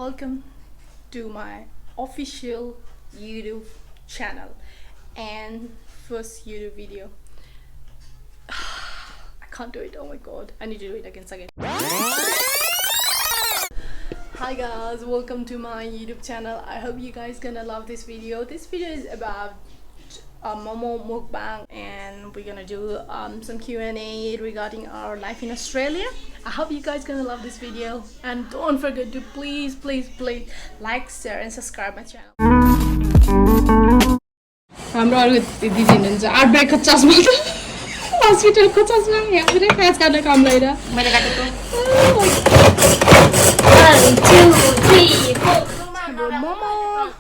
welcome to my official YouTube channel and first YouTube video. I can't do it, oh my god, I need to do it again. Hi guys, welcome to my YouTube channel. I hope you guys gonna love this video. This video is about Momo Mukbang, and we're gonna do some Q&A regarding our life in Australia. I hope you guys gonna love this video, and don't forget to please like, share and subscribe my channel. हाम्रो अर्को दिदी हुनुहुन्छ आउटब्रेकको चस्मा त हस्पिटलको चस्मा यहाँ पुरै प्याच काट्ने काम लिएर मैले काटेको 1 2 3 4 मोमो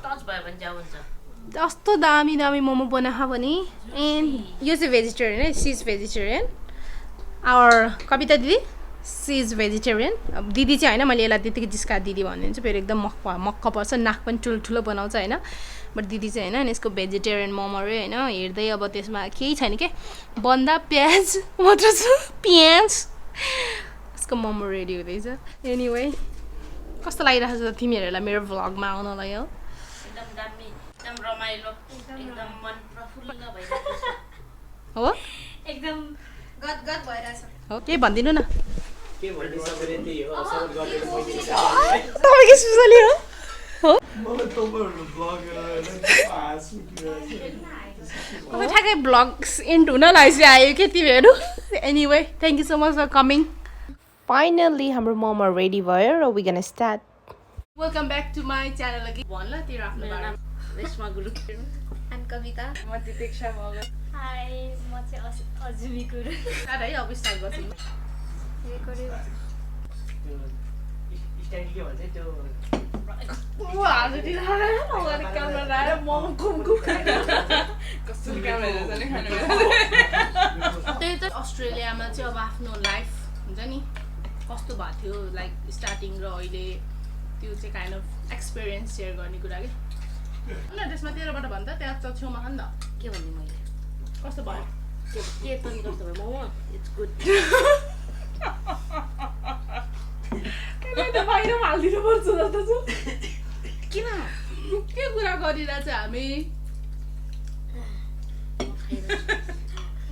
टच भयो भने जाऊ हुन्छ कस्तो दामी दामी मोमो बनाहा पनि एन्ड यो चाहिँ भेजिटेरियन है सी इज भेजिटेरियन आवर कविता दिदी सी इज भेजिटेरियन अब दिदी चाहिँ हैन मैले यसलाई त्यतिकै जिस्का दिदी भन्दिन्छु फेरि एकदम मक्क पर्छ नाक पनि ठुलो बनाउँछ हैन बट दिदी चाहिँ हैन यसको भेजिटेरियन मोमो रे हैन हेर्दै अब त्यसमा केही छैन के बन्दा प्याज मात्र छ प्याज यसको मोमो रेडी हुँदैछ एनीवे कस्तो लागिरहेछ त तिमीहरुलाई मेरो भ्लगमा आउनलाई हो एकदम दामी एकदम रमाइलो एकदम मन प्रफुल्ल भइरहेको छ हो एकदम गदगद भइरहेछ हो के भन्दिनु न के भन्नु सबैले त्यही हो सपोर्ट गरेर मैले तपाईँ के स्पेशली हो हो म तपाईहरुको ब्लगर पास अब ठ्याक्कै ब्लग्स एन्ड हुन लागिसक्यो आयो के तिमीहरु anyway thank you so much for coming finally हाम्रो मोमो रेडी भयो र we gonna start welcome back to my channel again भन्ला तिम्रो आफ्नो बारे रेशमा गुरु एन्ड कविता म दिपेक्षा मगर हाय म चाहिँ अजुमी गुरु है अब स्टार्ट गर्छौं रेकर्डिङ स्ट्यान्ड के भन्छ त्यो वो आज दिन हाले नगरे क्यामेरा लाएर मोमो घुमघुम कस्तो क्यामेरा जाने खानु त्यही त अस्ट्रेलियामा चाहिँ अब आफ्नो लाइफ हुन्छ नि कस्तो भएको थियो लाइक स्टार्टिङ र अहिले त्यो चाहिँ काइन्ड अफ एक्सपिरियन्स शेयर गर्ने कुरा के न त्यसमा तेरोबाट भन्दा त्यहाँ त छेउमा खान त के भन्ने मैले कस्तो भयो के पनि कस्तो भयो मोमो इट्स गुड के बाहिर हाल्दिनु पर्छ जस्तो छ किन के कुरा गरिरहेछ हामी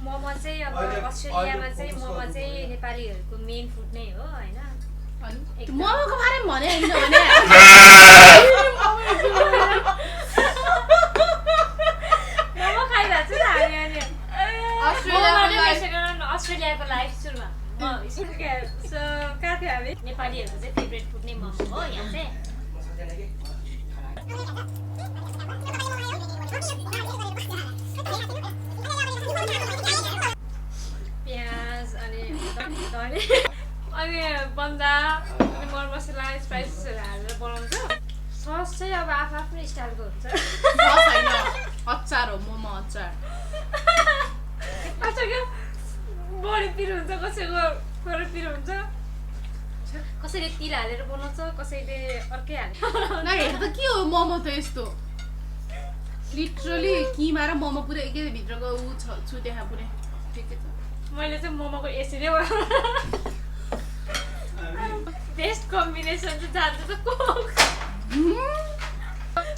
मोमो चाहिँ अब अस्ट्रेलियामा चाहिँ मोमो चाहिँ नेपालीहरूको मेन फुड नै हो हैन मोमोको बारेमा भने हैन भने मोमो खाइरहेछ नि हामी अनि अस्ट्रेलियाको लाइफ सुरुमा सो कहाँ थियो हामी नेपालीहरूको चाहिँ फेभरेट फुड नै मोमो हो यहाँ चाहिँ प्याज अनि बन्दा अनि मरमसला स्पाइसेसहरू हालेर बनाउँछ सस चाहिँ अब आफ्नो स्टाइलको हुन्छ अचार हो मोमो अचार कसैको बढी पिरो हुन्छ कसैको थोरै पिरो हुन्छ कसैले तिल हालेर बनाउँछ कसैले अर्कै हाल्छ न हेर त के हो मोमो त यस्तो लिटरली किमा र मोमो पुरै एकै भित्रको उ छु देखा पुरै ठिकै छ मैले चाहिँ मोमोको यसरी बेस्ट कम्बिनेसन चाहिँ जान्छ त कोक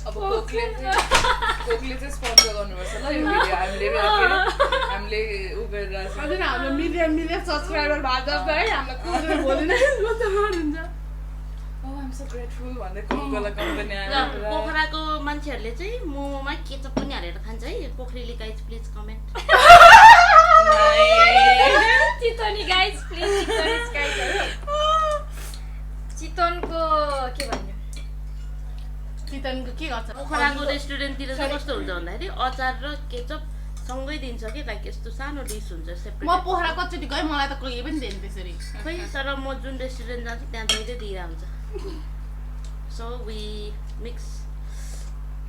अब कोकले चाहिँ स्पोन्सर गर्नुपर्छ ल यो भिडियो हामीले उ गरिरहेको हजुर हाम्रो मिलियन सब्स्क्राइबर भएको जस्तो है हामीलाई कोकले बोलेन कस्तो हुन्छ Oh, I'm so grateful भन्दै कोकोला कम्पनी आयो पोखराको मान्छेहरुले चाहिँ मोमोमा केचप पनि हालेर खान्छ है पोखरेली गाइज प्लिज कमेन्ट चितवनी गाइज प्लिज चितवनको के भन्नु चितवनको के गर्छ पोखराको रेस्टुरेन्टतिर चाहिँ कस्तो हुन्छ भन्दाखेरि अचार र केचप सँगै दिन्छ कि लाइक यस्तो सानो डिस हुन्छ सेपरेट म पोखरा कचोटी गए मलाई त कहिले पनि दिएन त्यसरी खै तर म जुन रेस्टुरेन्ट जान्छु त्यहाँ जहिले दिइरा हुन्छ सो वी मिक्स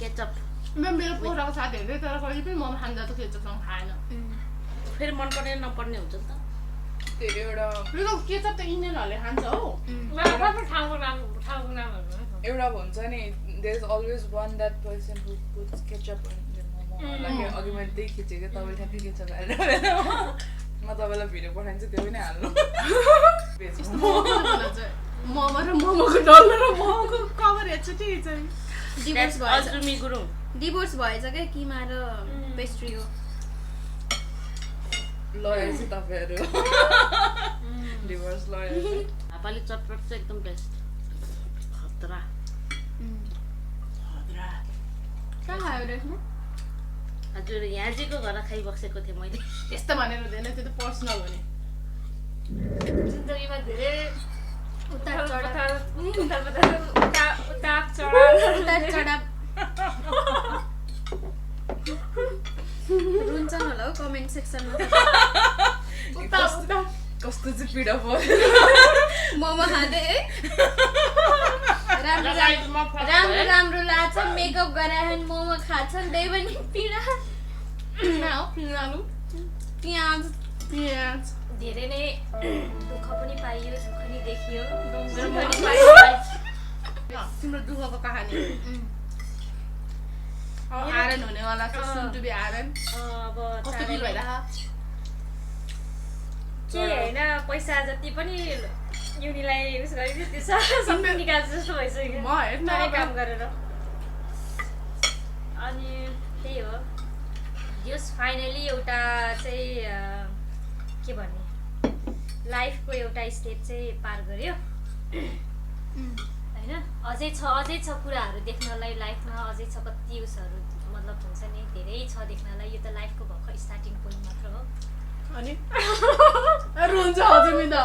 केचप मेरो पोखराको साथीहरुले तर कहिले पनि मोमो खान जान्छ केचपसँग खाएन फेरि मन पर्ने नपर्ने हुन्छ नि त एउटा केचप त इन्डियनहरुले खान्छ हो ठाउँको नाम एउटा भन्छ नि there is always one that person who puts ketchup in there momo like अघि मैले त्यही खिचेको तपाईले ठ्याक्कै केचप हालेर म तपाईलाई भिडियो पठाइदिन्छु त्यो पनि हाल्नु मोमो र मोमोको डल्लो र मोमोको कभर हेर्छु ठिक छ डिभोर्स भएछ अजुमी गुरुङ डिभोर्स भएछ क्या किमा र पेस्ट्री हो लयर चाहिँ तपाईँहरू डिभोर्स लयर झापाली चटपट चाहिँ एकदम बेस्ट खतरा कहाँ खायो रेस्टमा हजुर याजीको घर खाइबसेको थिएँ मैले त्यस्तो भनेर हुँदैन त्यो त पर्सनल हो नि जिन्दगीमा धेरै उतार चढाव रुन्छन् होला हौ कमेन्ट सेक्सनमा कस्तो चाहिँ पीडा पर्यो मोमो खाँदै है राम्रो लाग्छ मेकअप गराएन मोमो खान्छन् त्यही पनि पीडा पियाज धेरै नै दुःख पनि पाइयो सुख पनि देखियो तिम्रो दुःखको कहानी आरन हुनेवाला छ सुन टु बी आरन अब कस्तो फिल भइरहेको के होइन पैसा जति पनि युनिलाई उस गरेको त्यो सबै निकाल्छ जस्तो भइसक्यो म हेर्न नयाँ काम गरेर अनि त्यही हो जस फाइनली एउटा चाहिँ के भन्ने लाइफको एउटा स्टेप चाहिँ पार गर्यो होइन अझै छ कुराहरू देख्नलाई लाइफमा अझै छ कति उसहरू मतलब हुन्छ नि धेरै छ देख्नलाई यो त लाइफको भर्खर स्टार्टिङ पोइन्ट मात्र हो अनि रुन्छ हजुर त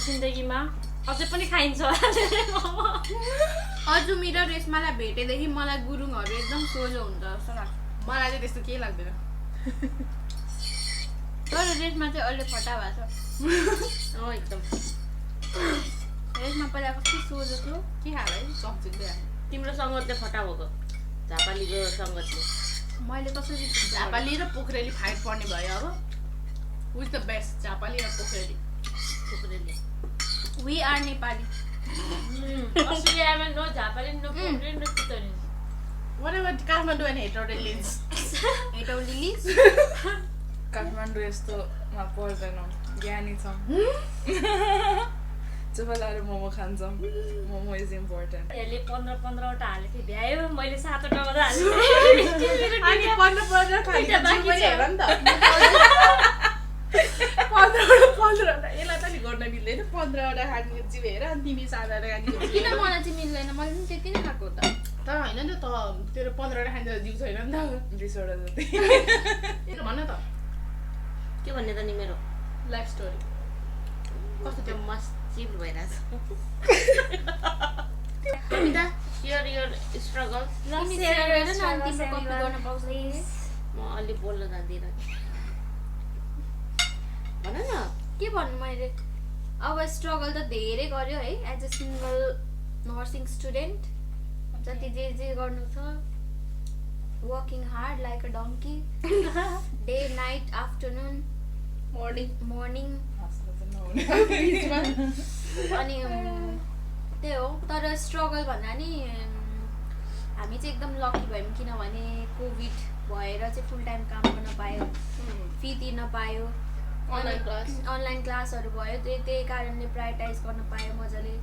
जिन्दगीमा अझै पनि खाइन्छ अजुमी र रेशमालाई भेटेदेखि मलाई गुरुङहरू एकदम सोझो हुन्छ जस्तो लाग्छ मलाई चाहिँ त्यस्तो केही लाग्दैन तर रेसमा चाहिँ अहिले फटा भएको छ एकदम रेसमा पहिला कति सोझो थियो के खाएर है सब्जीले तिम्रो सङ्गतले फटा भएको झापालीको सङ्गतले मैले कसरी झापाली र पोखरेली फाइट पर्ने भयो अब विथ द बेस्ट झापाली र पोखरेली वी आर नेपाली अस्ट्रेलियामा नो झापाली नो पोखरेली no Chitwan whatever Kathmandu and हेटौडे लिन्स हेटौडे लिन्स काठमाडौँ यस्तोमा पर्दैनौँ ज्ञानी छौँ चुपलाएर मोमो खान्छौँ मोमो इज इम्पोर्टेन्ट यसले 15-15वटा हालेको थिएँ भ्यायो मैले 7वटा मात्रै हालेँ अनि 15 खाने बाँकी पनि हेर नि त 15वटा यसलाई त नि गर्न मिल्दैन 15वटा खाने जीव हेर अनि तिमी 7वटा खाने किन मलाई चाहिँ मिल्दैन मैले पनि त्यति नै खाएको त तर होइन नि त तेरो 15वटा खाने जीव छैन नि त 20वटा जति भन त के भन्ने त नि मेरो लाइफ स्टोरी कस्तो त्यो मस्त चिल भइरहेछ your struggle तिमी सेयर गरेर न अनि तिम्रो कपी गर्न पाउँछौ म अलि बोल्न जान्दिनँ भन न के भन्नु मैले अब स्ट्रगल त धेरै गर्यो है as a single nursing student जति जे गर्नु छ working hard like a donkey day night afternoon morning अनि त्यही हो तर स्ट्रगल भन्दा नि हामी चाहिँ एकदम लकी भयौँ किनभने कोभिड भएर चाहिँ फुल टाइम काम गर्न पायो फी तिर्न पायो अनलाइन क्लासहरू भयो त्यही कारणले प्रायोरिटाइज गर्न पायो मजाले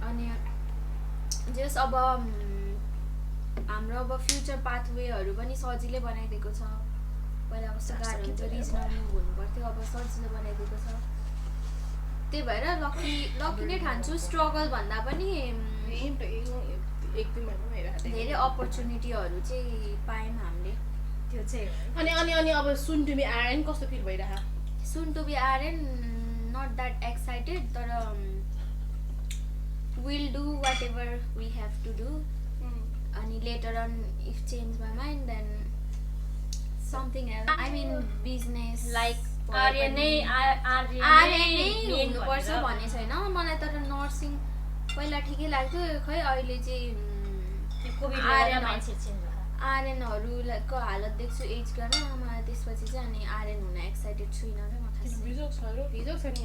अनि जस अब हाम्रो अब फ्युचर पाथवेहरू पनि सजिलै बनाइदिएको छ पहिला कस्तो गाह्रो हुन्छ रिजनल मुभ हुनुपर्थ्यो अब सजिलो बनाइदिएको छ त्यही भएर लकी नै ठान्छु स्ट्रगल भन्दा पनि धेरै अपर्च्युनिटीहरू चाहिँ पायौँ हामीले त्यो चाहिँ अनि अब सुन टु बी आर्यन कस्तो फिल भइरहेको soon to be Aryan not that excited तर will do whatever we have to do अनि later on if change my mind then something else I mean business like Aryan नै हुनुपर्छ भन्ने छैन मलाई तर नर्सिङ पहिला ठिकै लाग्थ्यो खै अहिले चाहिँ आर्यनहरूको हालत देख्छु एज गर्न त्यसपछि चाहिँ अनि आर्यन हुन एक्साइटेड छुइनँ क्या म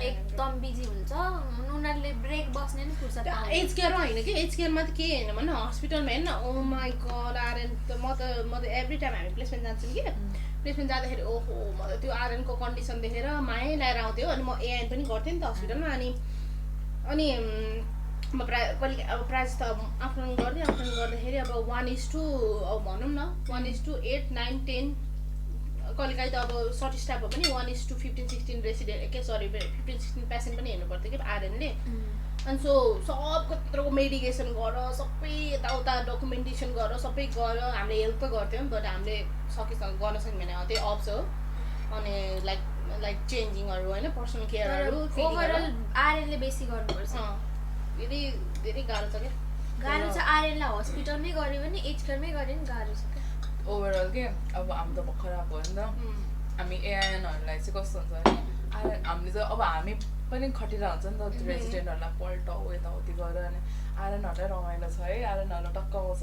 एकदम बिजी हुन्छ उनीहरूले ब्रेक बस्ने नि फुर्सद एज केयरमा होइन कि एज केयरमा त के होइन भने हस्पिटलमा हेर्न ओ माई गड आर्यन त म त एभ्री टाइम हामी प्लेसमेन्ट जान्छौँ कि प्लेसमेन्ट जाँदाखेरि ओहो म त त्यो आर्यनको कन्डिसन देखेर मायै ल्याएर आउँथ्यो अनि म एआइएन पनि गर्थेँ नि त हस्पिटलमा अनि म कहिले अब प्रायः जस्तो अब आफ्टरनुन गर्दाखेरि अब 1:2 अब भनौँ न 1:8 9 10 कहिलेकाहीँ त अब सर्ट स्टाफमा पनि 1:15-16 रेसिडेन्ट 15-16 पेसेन्ट पनि हेर्नु पर्थ्यो कि आर्यनले अनि सो सबको त्यत्रोको मेडिकेसन गर सबै यताउता डकुमेन्टेसन गर सबै गर हामीले हेल्प त गर्थ्यौँ बट हामीले सकेसम्म गर्न सक्यौँ भने त्यही अप्स हो अनि लाइक चेन्जिङहरू होइन पर्सनल केयरहरू ओभरअल आर्यनले बेसी गर्नुपर्छ धेरै धेरै गाह्रो छ क्या गाह्रो छ आर्यनलाई हस्पिटलमै गऱ्यो भने एज केयरमै गऱ्यो नि गाह्रो छ क्या ओभरअल के अब हामी त भर्खर आएको हो नि त हामी एआइएनहरूलाई चाहिँ कस्तो हुन्छ भने हामीले चाहिँ अब हामी पनि खटिरहेको हुन्छ नि त रेजिडेन्टहरूलाई पल्टाउ यताउति गरेर अनि आर्यनहरूलाई रमाइलो छ है आर्यनहरूलाई टक्क आउँछ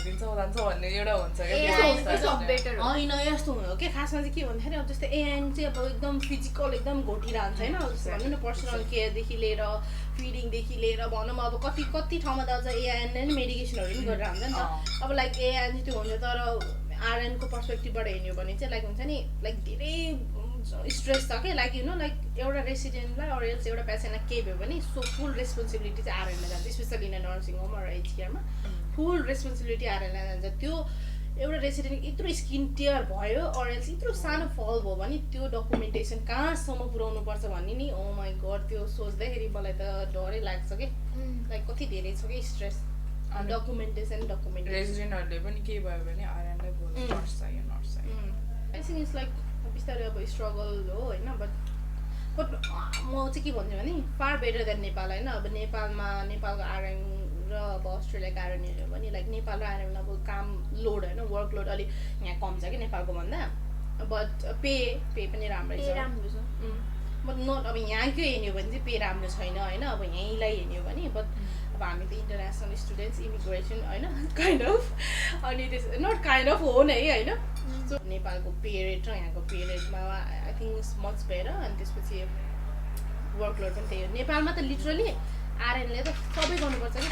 दिन्छौ जान्छ भन्ने एउटा हुन्छ क्या होइन यस्तो हो कि खासमा चाहिँ के भन्दाखेरि अब जस्तै एआइएन चाहिँ अब एकदम फिजिकल एकदम घोटिरहन्छ होइन जस्तो भनौँ न पर्सनल केयरदेखि लिएर फिडिङदेखि लिएर भनौँ अब कति ठाउँमा त अझ एआइएनले नि मेडिकेसनहरू पनि गरेर हुन्छ नि त अब लाइक एआइएन चाहिँ त्यो हुन्छ तर आर्यनको पर्सपेक्टिभबाट हेर्ने हो भने चाहिँ लाइक हुन्छ नि लाइक धेरै स्ट्रेस छ क्या लाइक लाइक एउटा रेसिडेन्टलाई अरू एल्स एउटा पेसेन्टलाई केही भयो भने सो फुल रेस्पोन्सिबिलिटी चाहिँ आर्यनलाई जान्छ स्पेसली इन नर्सिङ होम र एज केयरमा फुल रेस्पोन्सिबिलिटी आर्यनलाई जान्छ त्यो एउटा रेसिडेन्ट यत्रो स्किन टियर भयो अरू एल्स यत्रो सानो फल भयो भने त्यो डकुमेन्टेसन कहाँसम्म पुऱ्याउनु पर्छ भन्ने नि ओ माई गड त्यो सोच्दाखेरि मलाई त डरै लाग्छ कि लाइक कति धेरै छ कि स्ट्रेस डकुमेन्टेसन रेजिडेन्टहरूले पनि केही भयो भने आर्यनलाई बोल्नु नर्स चाहियो आई थिङ्क इट्स लाइक बिस्तारै अब स्ट्रगल हो होइन बट म चाहिँ के भन्छु भने फार बेटर देन नेपाल होइन अब नेपालको आर्यन र अब अस्ट्रेलियाको आर्यन हेऱ्यो भने लाइक नेपाल र आर्यन अब काम लोड होइन वर्क लोड अलिक यहाँ कम छ कि नेपालको भन्दा बट पे पनि राम्रै छ बट नट अब यहाँकै हेर्ने हो भने चाहिँ पे राम्रो छैन होइन अब यहीँलाई हेर्ने हो भने बट अब हामी त इन्टरनेसनल स्टुडेन्ट्स इमिग्रेसन होइन काइन्ड अफ अनि त्यस नट काइन्ड अफ हो नै होइन सो नेपालको पे रेट र यहाँको पे रेटमा I think it's much better अनि त्यसपछि वर्कलोड पनि त्यही हो नेपालमा त लिटरली आर्यनले त सबै गर्नुपर्छ कि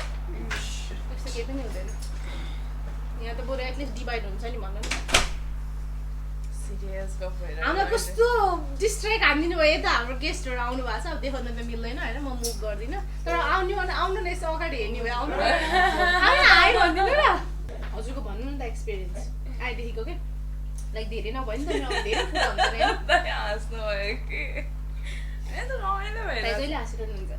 त्यस्तो केही पनि हुँदैन यहाँ त बरु एटलिस्ट डिभाइड हुन्छ नि भनौँ न हामीलाई कस्तो डिस्ट्र्याक्ट हानिदिनु भयो त हाम्रो गेस्टहरू आउनु भएको छ अब देखाउनु त मिल्दैन होइन म मुभ गर्दिनँ तर आउनु न यसो अगाडि हेर्ने भयो आउनु आयो भनिदिनु न हजुरको भन्नु नि त एक्सपिरियन्स आएदेखिको के लाइक धेरै नभयो नि त धेरै कुरा हुन्छ नि हाँस्नु भयो कि जहिले हाँसिरहनुहुन्छ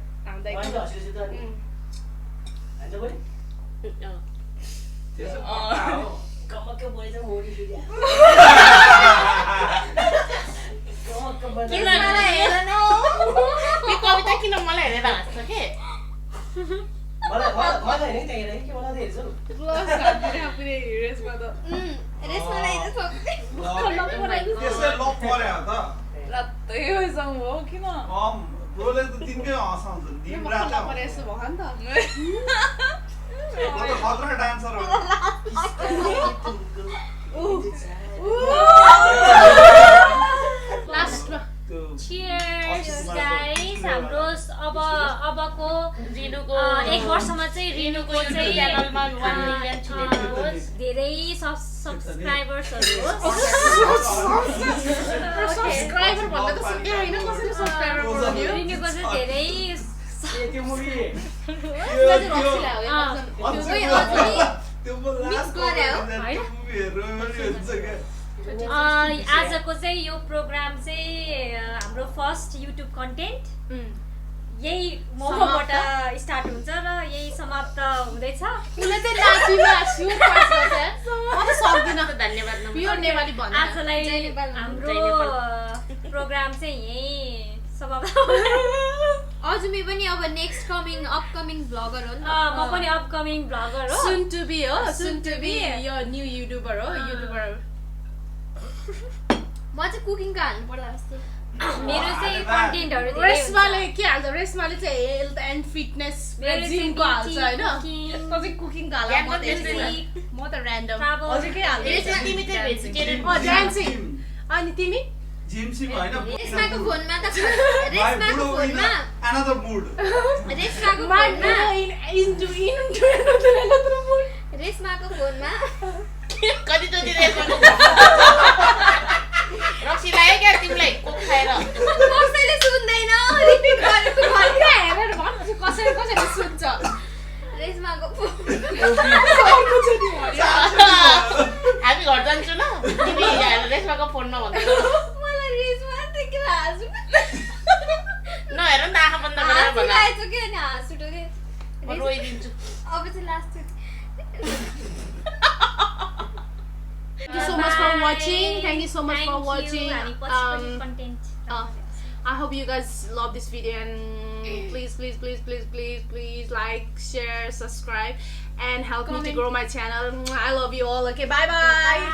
कविता किन मलाई हेरेर हाँस्छ के Cheers guys हाम्रो अबको रिनुको 1 वर्षमा चाहिँ रिनुको चाहिँ च्यानलमा 1 मिलियन छुटेको होस् धेरै सब्स्क्राइबर्सहरु होस् सब्स्क्राइबर भन्दा त सुके हैन कसरी सब्स्क्राइबर बोल्यो रिनुको चाहिँ धेरै त्यो मुभी आजको चाहिँ यो प्रोग्राम चाहिँ हाम्रो फर्स्ट युट्युब कन्टेन्ट यही मोमोबाट स्टार्ट हुन्छ र यही समाप्त हुँदैछ उले चाहिँ नाचिमा स्युट पास गर्छ म त सक्दिन धन्यवाद प्योर नेपाली भन्नु आजलाई हाम्रो प्रोग्राम चाहिँ यही समाप्त अजुमी पनि अब नेक्स्ट अपकमिङ ब्लगर हो नि म पनि अपकमिङ ब्लगर हो सुन टु बी यो न्यू युट्युबर हो युट्युबर म चाहिँ कुकिङको हाल्नु पर्ला जस्तो मेरो चाहिँ कन्टेन्टहरु धेरै रेस्माले के हाल्छ रेस्माले चाहिँ हेल्थ एन्ड फिटनेस जिमको हाल्छ हैन त चाहिँ कुकिङको हाल्छ म त र्यान्डम हजुर के हाल्छ तिमी चाहिँ भेजिटेरियन डान्सिङ अनि तिमी जिमसीको हैन रेस्माको फोनमा त रेस्माको फोनमा अनदर मुड रेस्माको फोनमा इन्टु another mood रेस्माको फोनमा कति चोटि रेस्माको रक्सी लाग्यो क्या तिमीलाई कोक खाएर कसैले सुन्दैन रिपिट गरेको भन्ने हेरेर भन्छु कसैले कसैले सुन्छ रेस्माको हामी घर जान्छु ल तिमी रेस्माको फोनमा भन्दै मलाई रेस्मा देखेर हाँसु नहेर नि त आँखा बन्द गरेर भन हाँसिरहेको के अनि हाँस उठ्यो के म रोइदिन्छु अब चाहिँ last Thank you so much for watching. Thank you so much for watching. I hope you guys love this video and please like, share, subscribe and help me to grow my channel. I love you all. Okay, bye bye.